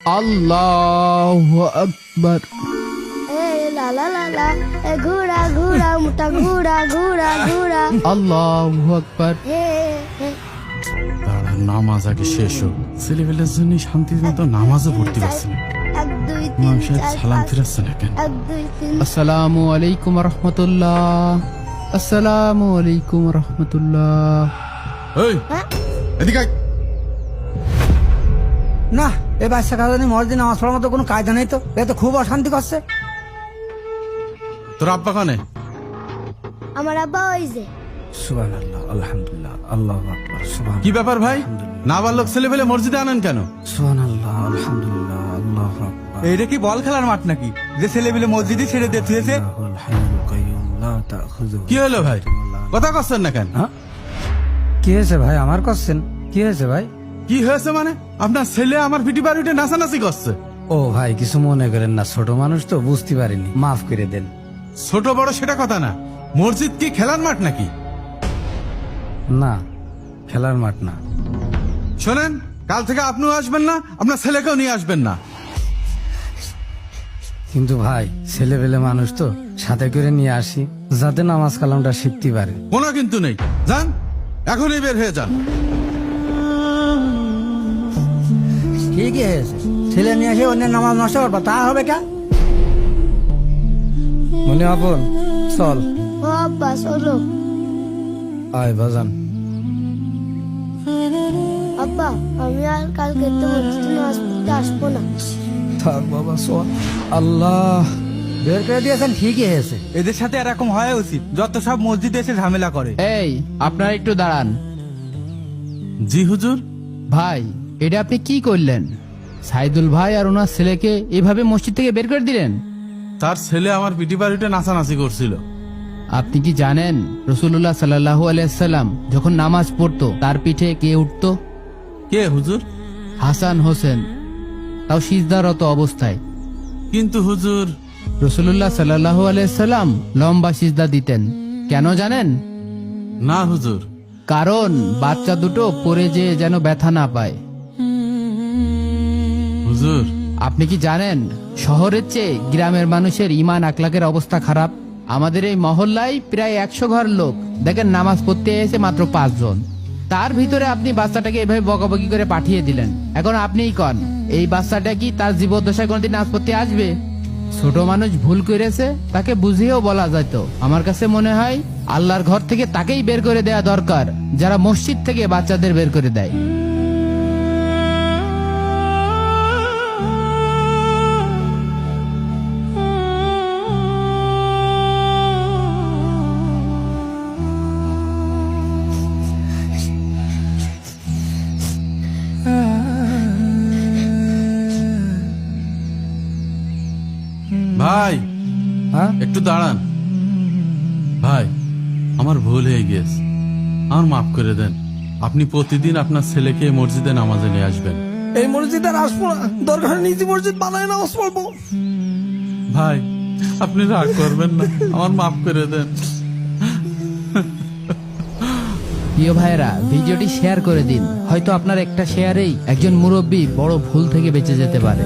আল্লাহু আকবার। লা লা লা লা, ঘোড়া ঘোড়া মোটা ঘোড়া ঘোড়া ঘোড়া। আল্লাহু আকবার। দাঁড়া, নামাজ আগে শেষ হোক। ছেলেবেলার জন্য শান্তির মতো নামাজও পড়তে পারছে না। 1 2 ইমাম 3 সাহেব 4 সালাম 5 ফিরাচ্ছে না কেন? 1 2 3। আসসালামু আলাইকুম রহমতুল্লাহ। আসসালামু আলাইকুম রহমতুল্লাহ। এই, এদিকে আয়। না, এ বাচ্চা কাজে মসজিদে নামাজ পড়ার মতো কোনো কায়দা নেই তো। এ তো খুব অশান্তি করছে। তোর আব্বা কানে? আমার আব্বা ওই যে সুবহানাল্লাহ, আলহামদুলিল্লাহ, আল্লাহু আকবার। কি ব্যাপার ভাই, নাবালক ছেলে পেলে মসজিদে আনেন কেন? সুবহানাল্লাহ, আলহামদুলিল্লাহ, আল্লাহু আকবার। এইটা কি বল খেলার মাঠ নাকি যে ছেলে মিলে মসজিদে ছেড়ে দিয়ে থুয়েছে? আল্লাহুল হাইয়ুল কাইয়্যুম লা তাখুযুহু। কি হলো ভাই, কথা করছেন না কেন? হ্যাঁ? কি হয়েছে ভাই, আমার করছেন? কি হয়েছে ভাই? কি হয়েছে মানে? আপনার ছেলে আমার পিটি বাড়িতে নাচানাচি করছে। ও ভাই, কিছু মনে করেন না, ছোট মানুষ তো, বুঝতে পারিনি, মাফ করে দেন। ছোট বড় সেটা কথা না, মসজিদ কি খেলার মাঠ নাকি? না, খেলার মাঠ না। শোনেন, কাল থেকে আপনিও আসবেন না, আপনার ছেলেকেও নিয়ে আসবেন না। কিন্তু ভাই, ছেলেবেলে মানুষ তো, সাথে করে নিয়ে আসি যাতে নামাজ কালামটা শিখতে পারে। কোনো কিন্তু নেই, যান, এখনই বের হয়ে যান। ঠিকই হয়েছে, ছেলে নিয়ে এসে অন্যের নামাজ নষ্ট করবা, তা হবে কে? মনে আপন, চল ও আব্বা চলো। আয় বাজান। আব্বা আমি আর কালকে তো মসজিদে নামাজ পড়তে আসবো না। থাক বাবা, চল। আল্লাহ, বের করে দিয়েছেন, ঠিকই হয়েছে। এদের সাথে এরকম হওয়া উচিত, যত সব মসজিদে এসে ঝামেলা করে। এই, আপনারা একটু দাঁড়ান। জি হুজুর। ভাই, এটা আপনি কি করলেন? সাইদুল ভাই আর ওনার ছেলেকে এভাবে মসজিদ থেকে বের করে দিলেন? তার ছেলে আমার পিটি বাড়িতে নাচানাচি করছিল। আপনি কি জানেন রাসূলুল্লাহ সাল্লাল্লাহু আলাইহি সাল্লাম যখন নামাজ পড়তো তার পিঠে কে উঠতো? কে হুজুর? হাসান হোসেন, তাও সিজদারত অবস্থায়। কিন্তু হুজুর, রাসূলুল্লাহ সাল্লাল্লাহু আলাইহি সাল্লাম লম্বা সিজদা দিতেন। কেন জানেন? না হুজুর। কারণ বাচ্চা দুটো পড়ে যেন ব্যথা না পায়। হুজুর, আপনি কি জানেন শহরের চেয়ে গ্রামের মানুষের ঈমান আখলাকের অবস্থা খারাপ? আমাদের এই মহল্লায় প্রায় 100 ঘর লোক দেখেন নামাজ পড়তে এসে মাত্র 5 জন। তার ভিতরে আপনি বাচ্চাটাকে এভাবে বকাবকি করে পাঠিয়ে দিলেন। এখন আপনিই কন, এই বাচ্চাটা কি তার জীবদ্দশায় কোনোদিন নামাজ পড়তে আসবে? ছোট মানুষ ভুল করেছে, তাকে বুঝিয়েও বলা যেত। আমার কাছে মনে হয় আল্লাহর ঘর থেকে তাকেই বের করে দেয়া দরকার যারা মসজিদ থেকে বাচ্চাদের বের করে দেয়। ভাই হ্যাঁ, একটু দাঁড়ান। ভাই, আমার ভুল হয়ে গিয়েছে, আমার মাফ করে দেন। আপনি প্রতিদিন আপনার ছেলেকে মসজিদে নামাজে নিয়ে আসবেন। এই মসজিদে আর আসবো না, দরকার নিজে মসজিদ বানায় নামাজ পড়বো। ভাই, আপনি রাগ করবেন না, আমার মাফ করে দেন। প্রিয় ভাইরা, ভিডিওটি শেয়ার করে দিন। হয়তো আপনার একটা শেয়ারেই একজন মুরব্বী বড় ভুল থেকে বেঁচে যেতে পারে।